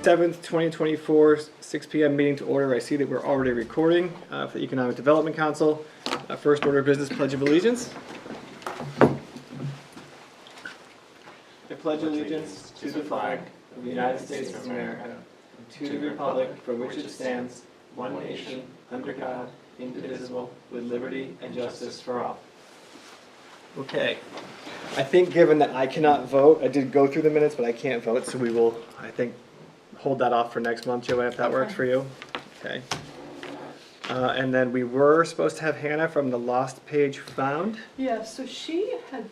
7th, 2024, 6 p.m. meeting to order. I see that we're already recording for the Economic Development Council. First order of business, Pledge of Allegiance. I pledge allegiance to the flag of the United States of America, and to the republic for which it stands, one nation, under God, indivisible, with liberty and justice for all. Okay. I think given that I cannot vote, I did go through the minutes, but I can't vote, so we will, I think, hold that off for next month, Joanne, if that works for you. Okay. And then we were supposed to have Hannah from the Lost Page Found. Yeah, so she had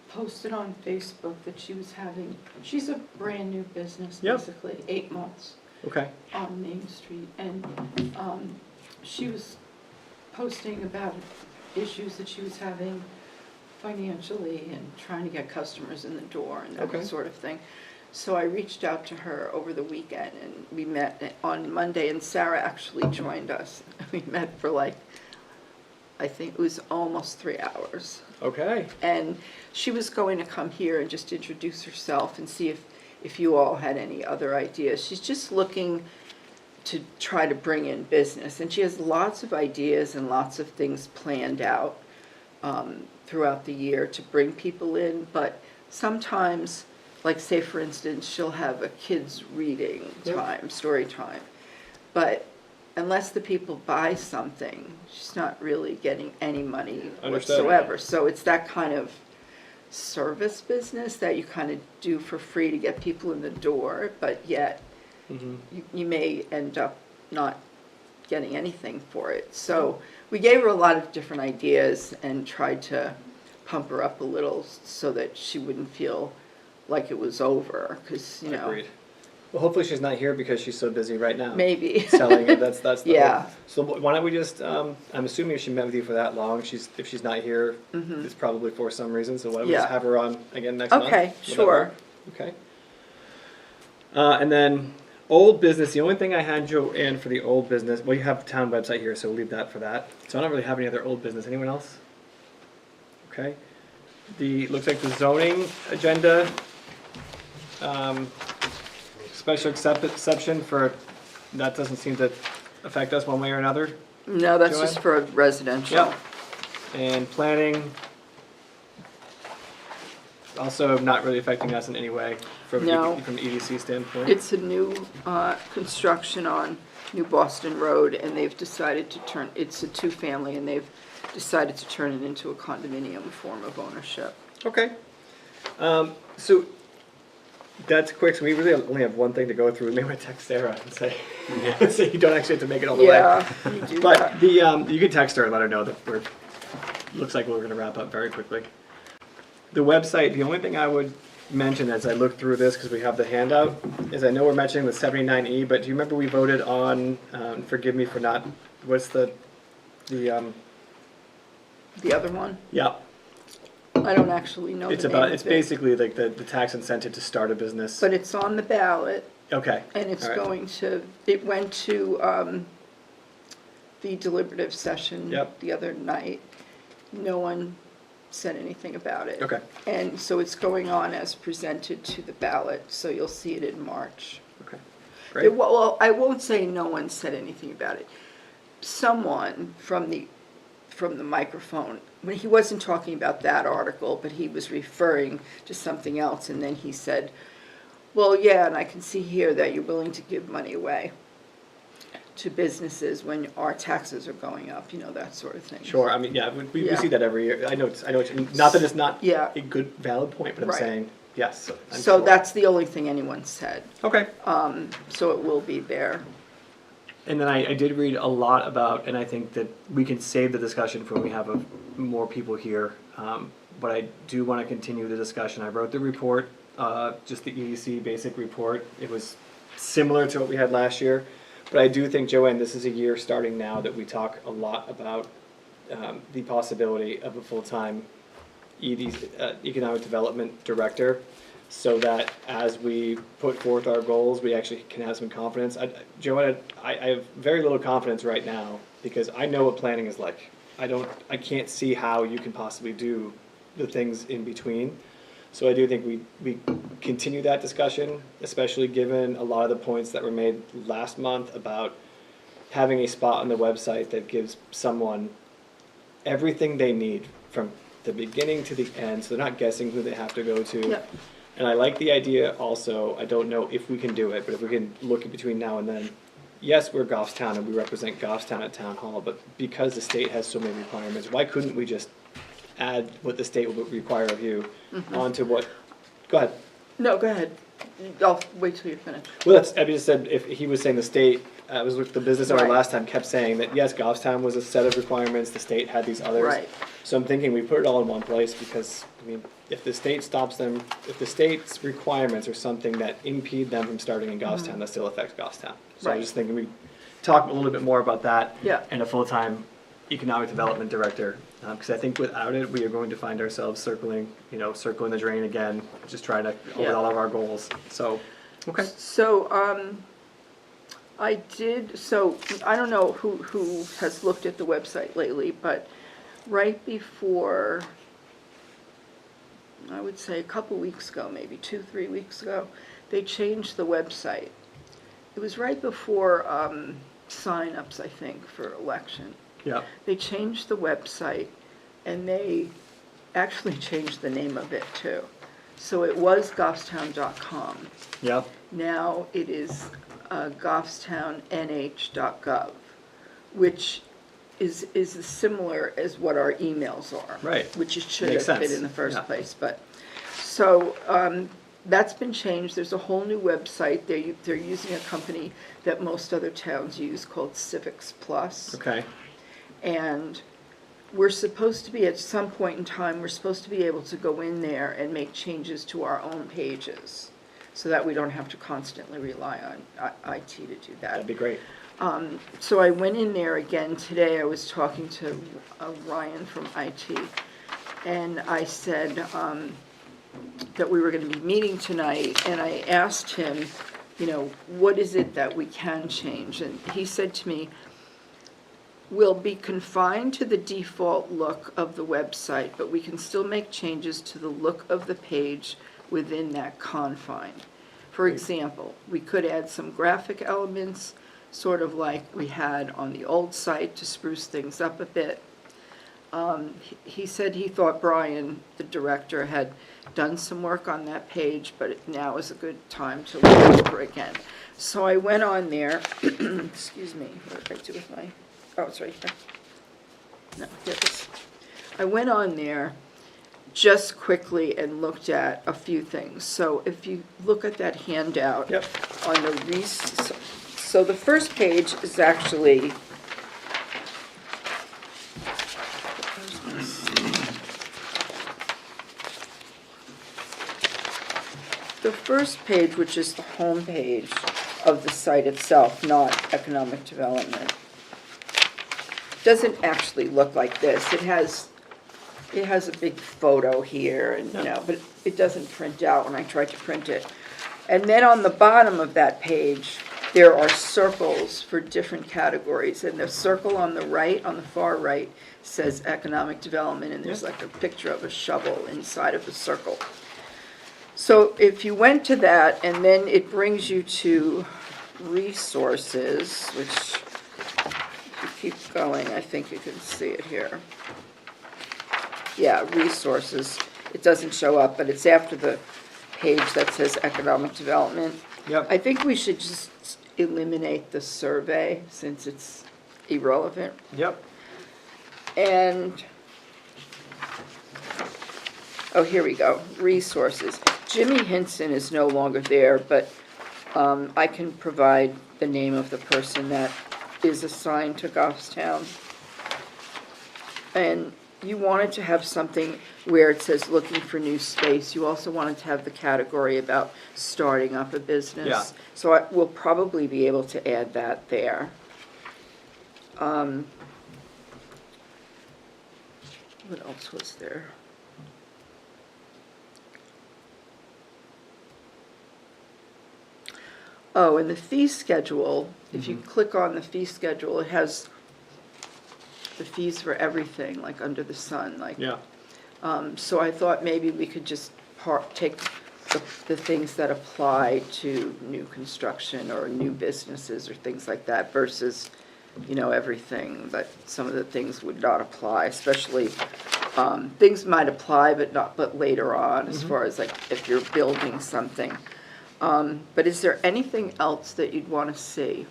posted on Facebook that she was having, she's a brand new business, Yep. basically, 8 months Okay. on Main Street. And she was posting about issues that she was having financially and trying to get customers in the door and that Okay. sort of thing. So I reached out to her over the weekend and we met on Monday, and Sarah actually joined us. We met for like, I think it was almost 3 hours. Okay. And she was going to come here and just introduce herself and see if you all had any other ideas. She's just looking to try to bring in business, and she has lots of ideas and lots of things planned out throughout the year to bring people in, but sometimes, like say for instance, she'll have a kids reading time, story time, but unless the people buy something, she's not really getting any money whatsoever. So it's that kind of service business that you kind of do for free to get people in the door, but yet you may end up not getting anything for it. So we gave her a lot of different ideas and tried to pump her up a little so that she wouldn't feel like it was over, because you know. Agreed. Well, hopefully she's not here because she's so busy right now. Maybe selling it. That's the yeah. hope. So why don't we just? I'm assuming she met with you for that long. If she's not here, it's probably for some reason. So why don't we just have her on again next month? Okay, sure. Okay. And then old business. The only thing I had, Joanne, for the old business. Well, you have the town website here, so we'll leave that for that. So I don't really have any other old business. Anyone else? Okay. Looks like the zoning agenda. Special exception for, that doesn't seem to affect us one way or another. No, that's Joanne? just for residential. Yep. And planning, also not really affecting us in any way from No. from an EDC standpoint. It's a new construction on New Boston Road, and they've decided to turn, it's a two-family, and they've decided to turn it into a condominium form of ownership. Okay. So that's quick. So we really only have one thing to go through. We may want to text Sarah and say, say you don't actually have to make it all the way. Yeah, you do But that. you can text her and let her know that looks like we're going to wrap up very quickly. The website, the only thing I would mention as I look through this, because we have the handout, is I know we're mentioning the 79E, but do you remember we voted on, forgive me for not, what's the The other one? yeah. I don't actually know It's the about, name it's of it. basically like the tax incentive to start a business. But it's on the ballot, Okay. and it's All right. going to, it went to the deliberative session Yep. the other night. No one said anything about it. Okay. And so it's going on as presented to the ballot, so you'll see it in March. Okay. Great. Well, I won't say no one said anything about it. Someone from the microphone, when he wasn't talking about that article, but he was referring to something else, and then he said, well, yeah, and I can see here that you're willing to give money away to businesses when our taxes are going up, you know, that sort of thing. Sure. I mean, yeah, we Yeah. see that every year. I know what you mean. Not that it's not Yeah. a good, valid point, but I'm Right. saying yes. I'm So sure. that's the only thing anyone said. Okay. So it will be there. And then I did read a lot about, and I think that we can save the discussion for when we have more people here. But I do want to continue the discussion. I wrote the report, just the EDC basic report. It was similar to what we had last year. But I do think, Joanne, this is a year starting now that we talk a lot about the possibility of a full-time economic development director, so that as we put forth our goals, we actually can have some confidence. Joanne, I have very little confidence right now because I know what planning is like. I can't see how you can possibly do the things in between. So I do think we continue that discussion, especially given a lot of the points that were made last month about having a spot on the website that gives someone everything they need from the beginning to the end, so they're not guessing who they have to go to. Yep. And I like the idea also, I don't know if we can do it, but if we can look in between now and then, yes, we're Goffstown and we represent Goffstown at Town Hall, but because the state has so many requirements, why couldn't we just add what the state will require of you onto what, go ahead. No, go ahead. I'll wait till you're finished. Well, that's, I just said, if he was saying the state, it was what the business owner Right. last time kept saying that, yes, Goffstown was a set of requirements, the state had these others. Right. So I'm thinking we put it all in one place because, I mean, if the state stops them, if the state's requirements are something that impede them from starting in Goffstown, that still affects Goffstown. So I'm Right. just thinking we talk a little bit more about that. Yeah. And a full-time economic development director, because I think without it, we are going to find ourselves circling the drain again, just trying to hold Yeah. all of our goals. So, okay. So, I don't know who has looked at the website lately, but right before, I would say a couple weeks ago, maybe 2-3 weeks ago, they changed the website. It was right before sign-ups, I think, for election. Yeah. They changed the website, and they actually changed the name of it too. So it was goffstown.com. Yeah. Now it is goffstownnh.gov, which is as similar as what our emails are. Right. Which it should Makes have been sense. in the first Yeah. place. But so that's been changed. There's a whole new website. They're using a company that most other towns use called Civics Plus. Okay. And we're supposed to be, at some point in time, we're supposed to be able to go in there and make changes to our own pages so that we don't have to constantly rely on IT to do that. That'd be great. So I went in there again today. I was talking to Ryan from IT, and I said that we were going to be meeting tonight, and I asked him, what is it that we can change? And he said to me, we'll be confined to the default look of the website, but we can still make changes to the look of the page within that confine. For example, we could add some graphic elements, sort of like we had on the old site to spruce things up a bit. He said he thought Brian, the director, had done some work on that page, but now is a good time to look over again. So I went on there, excuse me, what did I do with my... Oh, it's right here. No, here it is. I went on there just quickly and looked at a few things. So if you look at that handout Yep. on the so the first page is actually the first page, which is the home page of the site itself, not economic development. Doesn't actually look like this. It has a big photo here, and but it doesn't print out when I try to print it. And then on the bottom of that page, there are circles for different categories, and the circle on the right, on the far right, says economic development, and there's like a picture of a shovel inside of the circle. So if you went to that, and then it brings you to resources, which if you keep going, I think you can see it here. Yeah, resources. It doesn't show up, but it's after the page that says economic development. Yep. I think we should just eliminate the survey since it's irrelevant. Yep. And, oh, here we go, resources. Jimmy Hinson is no longer there, but I can provide the name of the person that is assigned to Goffstown. And you wanted to have something where it says looking for new space. You also wanted to have the category about starting up a business. Yeah. So we'll probably be able to add that there. What else was there? Oh, and the fee schedule, if you click on the fee schedule, it has the fees for everything, like under the sun, like. Yeah. So I thought maybe we could just take the things that apply to new construction or new businesses or things like that versus, everything, but some of the things would not apply, especially, things might apply, but later on, as far as like if you're building something. But is there anything else that you'd want to see?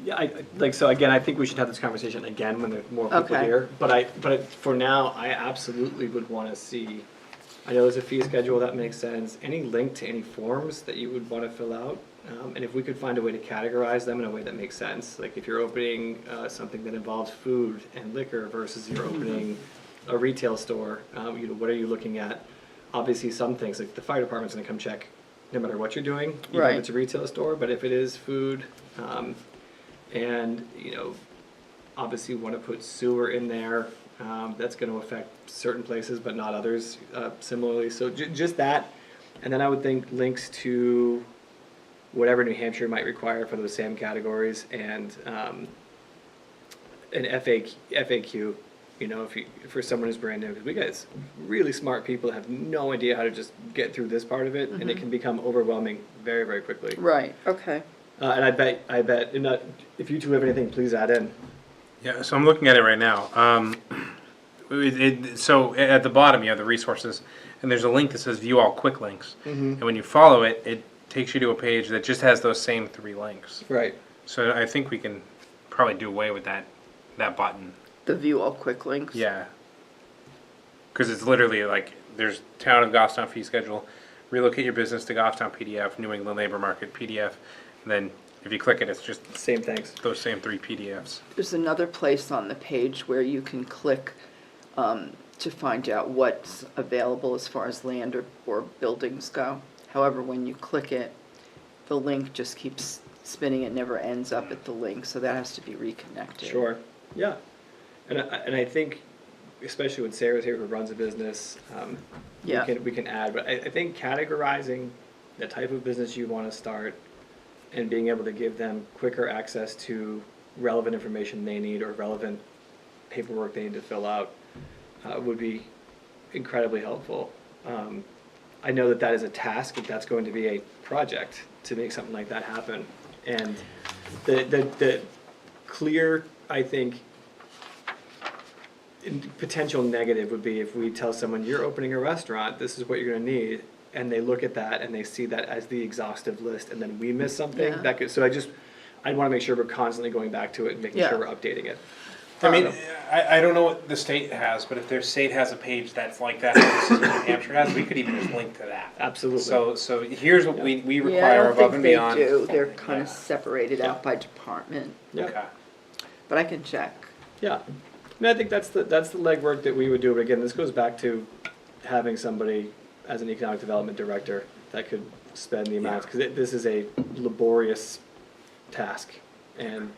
Yeah, so again, I think we should have this conversation again when there's more people Okay. here. But for now, I absolutely would want to see, I know there's a fee schedule, that makes sense. Any link to any forms that you would want to fill out? And if we could find a way to categorize them in a way that makes sense, like if you're opening something that involves food and liquor versus you're opening a retail store, what are you looking at? Obviously, some things, like the fire department's gonna come check no matter what you're doing, even Right. if it's a retail store, but if it is food, and, obviously want to put sewer in there, that's going to affect certain places but not others similarly. So just that, and then I would think links to whatever New Hampshire might require for those same categories, and an FAQ, for someone who's brand new, because we got really smart people that have no idea how to just get through this part of it, and it can become overwhelming very, very quickly. Right, okay. And I bet, and if you two have anything, please add in. Yeah, so I'm looking at it right now. So at the bottom, you have the resources, and there's a link that says view all quick links. And when you follow it, it takes you to a page that just has those same 3 links. Right. So I think we can probably do away with that button. The view all quick links? Yeah. Because it's literally like, there's Town of Goffstown fee schedule, relocate your business to Goffstown PDF, New England Labor Market PDF, and then if you click it, it's just Same things. those same 3 PDFs. There's another place on the page where you can click to find out what's available as far as land or buildings go. However, when you click it, the link just keeps spinning. It never ends up at the link, so that has to be reconnected. Sure. Yeah. And I think, especially when Sarah's here who runs a business, Yeah. we can add. But I think categorizing the type of business you want to start and being able to give them quicker access to relevant information they need or relevant paperwork they need to fill out would be incredibly helpful. I know that is a task, but that's going to be a project to make something like that happen. And the clear, I think, potential negative would be if we tell someone, you're opening a restaurant, this is what you're going to need, and they look at that and they see that as the exhaustive list, and then we miss something. Yeah. So I'd want to make sure we're constantly going back to it and making Yeah. sure we're updating it. I mean, I don't know what the state has, but if their state has a page that's like that, like New Hampshire has, we could even just link to that. Absolutely. So here's what we Yeah, I require don't above think and they beyond. do. They're kind Yeah. of separated out by department, Yeah. Okay. but I can check. Yeah, and I think that's the legwork that we would do. But again, this goes back to having somebody as an economic development director that could spend the amounts, because this is a laborious task, and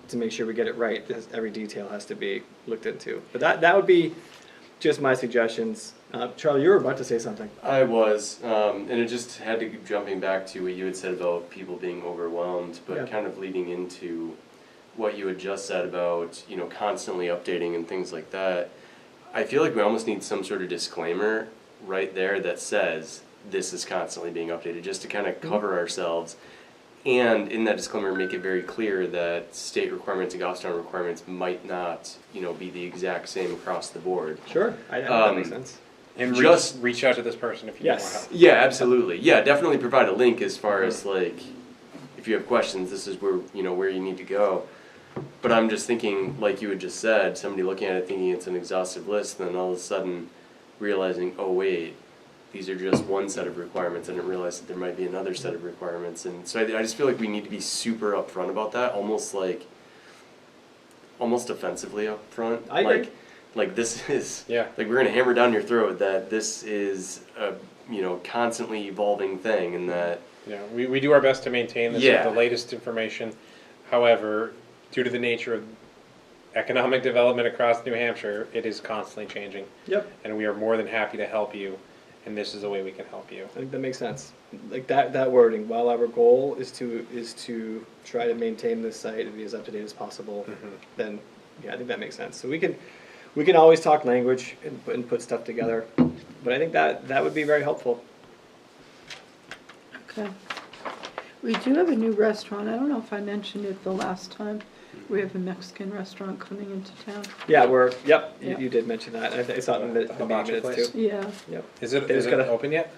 to make sure we get it right, every detail has to be looked into. But that would be just my suggestions. Charlie, you were about to say something. I was, and it just had to keep jumping back to what you had said about people being overwhelmed, but Yeah. kind of leading into what you had just said about, constantly updating and things like that. I feel like we almost need some sort of disclaimer right there that says this is constantly being updated, just to kind of cover ourselves. And in that disclaimer, make it very clear that state requirements and Goffstown requirements might not, be the exact same across the board. Sure, I think that makes sense. And Just- reach out to this person if you Yes. need more help. Yeah, absolutely. Yeah, definitely provide a link as far as like, if you have questions, this is where you need to go. But I'm just thinking, like you had just said, somebody looking at it thinking it's an exhaustive list, and then all of a sudden realizing, oh wait, these are just one set of requirements. I didn't realize that there might be another set of requirements, and so I just feel like we need to be super upfront about that, almost offensively upfront. I agree. Like this is, Yeah. like we're gonna hammer down your throat that this is a constantly evolving thing, and that Yeah, we do our best to maintain this Yeah. with the latest information. However, due to the nature of economic development across New Hampshire, it is constantly changing. Yep. And we are more than happy to help you, and this is the way we can help you. I think that makes sense. Like that wording. While our goal is to try to maintain this site and be as up to date as possible, then yeah, I think that makes sense. So we can always talk language and put stuff together. But I think that would be very helpful. Okay. We do have a new restaurant. I don't know if I mentioned it the last time. We have a Mexican restaurant coming into town. Yeah, yep, Yeah. you did mention that. It's not in the meeting hibachi minutes place? too. Yeah. Yep. Is it They just gotta- open yet?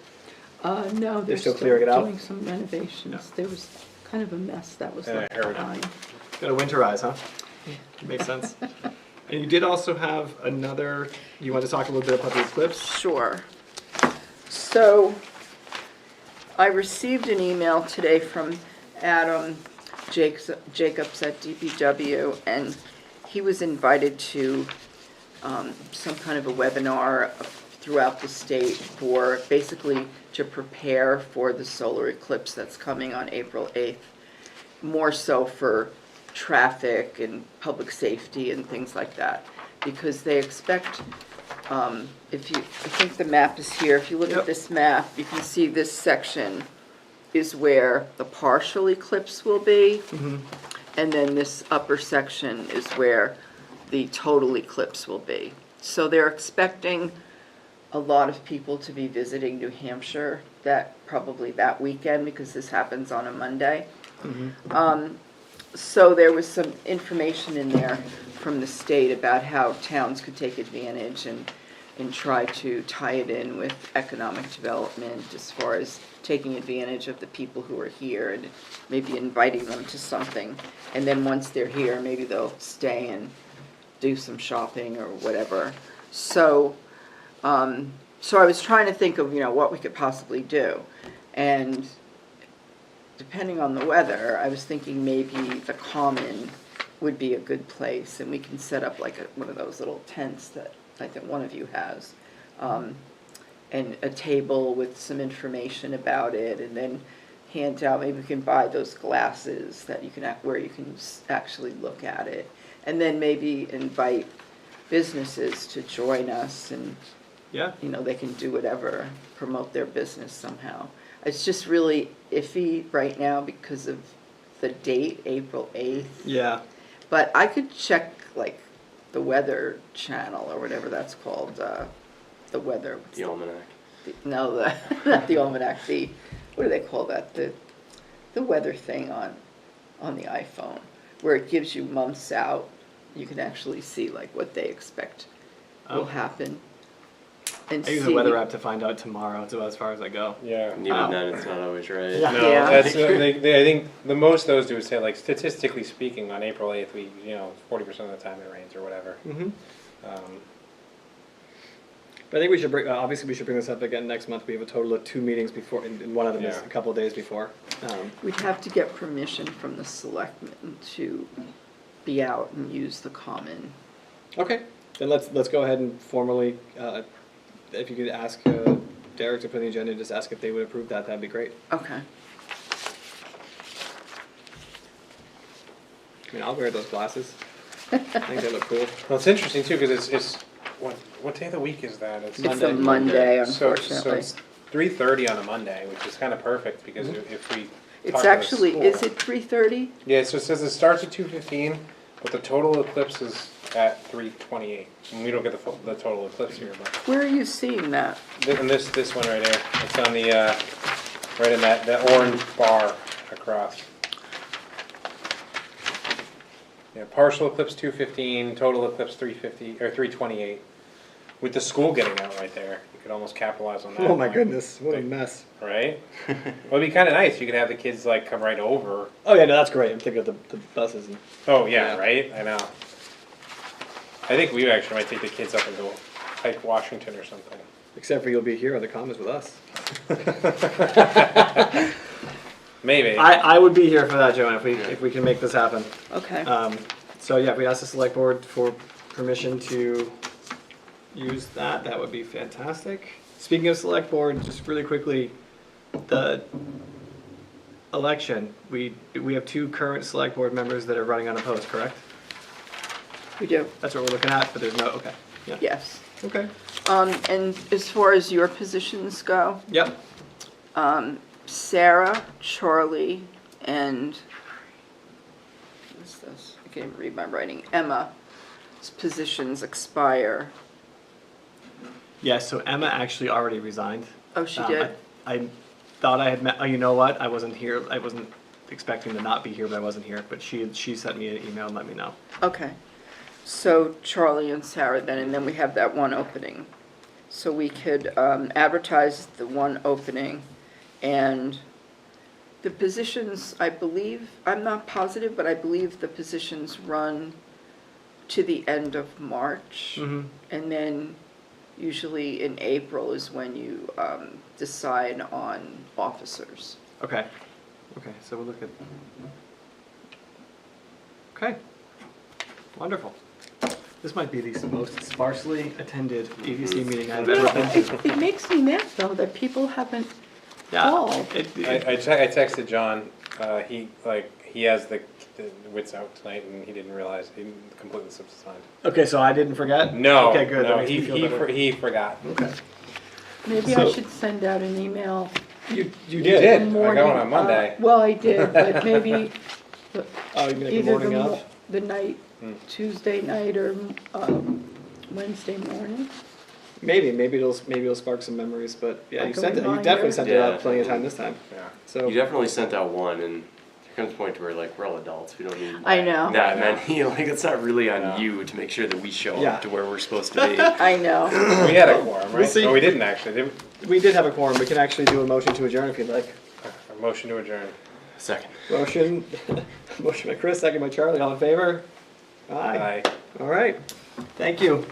No, they're still still clearing it out? doing some renovations. There was kind of a mess that was Yeah, I left heard. behind. Got to winterize, huh? Makes sense. And you did also have another, you want to talk a little bit about the eclipse? Sure. So, I received an email today from Adam Jacobs at DPW, and he was invited to some kind of a webinar throughout the state for basically to prepare for the solar eclipse that's coming on April 8th, more so for traffic and public safety and things like that, because they expect, I think the map is here, if you look Yep. at this map, you can see this section is where the partial eclipse will be, and then this upper section is where the total eclipse will be. So they're expecting a lot of people to be visiting New Hampshire probably that weekend, because this happens on a Monday. So there was some information in there from the state about how towns could take advantage and try to tie it in with economic development as far as taking advantage of the people who are here and maybe inviting them to something. And then once they're here, maybe they'll stay and do some shopping or whatever. So I was trying to think of, what we could possibly do. And depending on the weather, I was thinking maybe the Common would be a good place, and we can set up like one of those little tents that I think one of you has, and a table with some information about it, and then hand out, maybe we can buy those glasses that you can, where you can actually look at it, and then maybe invite businesses to join us, and Yeah. they can do whatever, promote their business somehow. It's just really iffy right now because of the date, April 8th. Yeah. But I could check like the Weather Channel or whatever that's called, the weather. The almanac. No, not the almanac. What do they call that? The weather thing on the iPhone, where it gives you months out. You can actually see like what they expect will happen. And I use the weather app to find out tomorrow. It's about as far as I go. Yeah. And even then, it's not always right. Yeah. No, Yeah. that's I think the most those do is say, like, statistically speaking, on April 8th, 40% of the time it rains or whatever. Mm-hmm. But I think we should bring. Obviously, we should bring this up again next month. We have a total of 2 meetings before, and one of them is Yeah. a couple of days before. We'd have to get permission from the selectmen to be out and use the Common. Okay. Then let's go ahead and formally. If you could ask Derek to put on the agenda, just ask if they would approve that. That'd be great. Okay. I mean, I'll wear those glasses. I think they look cool. Well, it's interesting too because it's what day of the week is that? It's Monday. a Monday, So unfortunately. it's 3:30 on a Monday, which is kind of perfect because if we It's talk to the actually, school- is it 3:30? Yeah, so it says it starts at 2:15, but the total eclipse is at 3:28. And we don't get the total eclipse here, but Where are you seeing that? and this one right here, it's on the right in that orange bar across. Yeah, partial eclipse 2:15, total eclipse 3:50 or 3:28. With the school getting out right there, you could almost capitalize on that. Oh my one. goodness, what a mess. Right? Well, it'd be kind of nice. You could have the kids like come right over. Oh yeah, no, that's great. I'm thinking of the buses and. Oh yeah, Yeah. right. I know. I think we actually might take the kids up and go hike Washington or something. Except for you'll be here on the Commons with us. Maybe. I would be here for that, Joanne, if we can make this happen. Okay. So yeah, if we ask the select board for permission to use that, that would be fantastic. Speaking of select board, just really quickly, the election, we have 2 current select board members that are running unopposed, correct? We do, That's what we're looking at, but there's no, okay, yeah. yes. Okay. And as far as your positions go, Yep, Sarah, Charlie, and what's this? I can't even read my writing. Emma's positions expire Yeah, so Emma actually already resigned. Oh, she did? I thought I had met, oh, you know what, I wasn't here, I wasn't expecting to not be here, but I wasn't here, but she sent me an email and let me know. Okay. So Charlie and Sarah then, and then we have that one opening. So we could advertise the one opening, and the positions, I believe, I'm not positive, but I believe the positions run to the end of March. Mm-hmm. And then usually in April is when you decide on officers. Okay, okay, so we'll look at. Okay, wonderful. This might be the most sparsely attended EDC meeting I've ever been to. It makes me mad though that people haven't Yeah, called. I texted John, he has the wits out tonight and he didn't realize, he completely slipped his mind. Okay, so I didn't forget? No, Okay, good, that no, makes me feel better. he forgot. Okay. Maybe So- I should send out an email. You You did? did. in the I got morning. one on Monday. Well, I did, but maybe Oh, you mean like the either morning of? the night, Tuesday night or Wednesday morning. Maybe it'll spark some memories, but yeah, Like you a sent it, you reminder? definitely sent it out Yeah. plenty of time this time, Yeah. so. You definitely sent out one, and there comes a point where like we're all adults. We don't need I know. that many. Like it's not really on Yeah. you to make sure that we show Yeah. up to where we're supposed to be. I know. We had a quorum, We'll right? see. No, we didn't actually, did we? We did have a quorum, we can actually do a motion to adjourn if you'd like. A motion to adjourn. Second. Motion, motion by Chris, second by Charlie, all in favor? Aye. Aye. All right, thank you.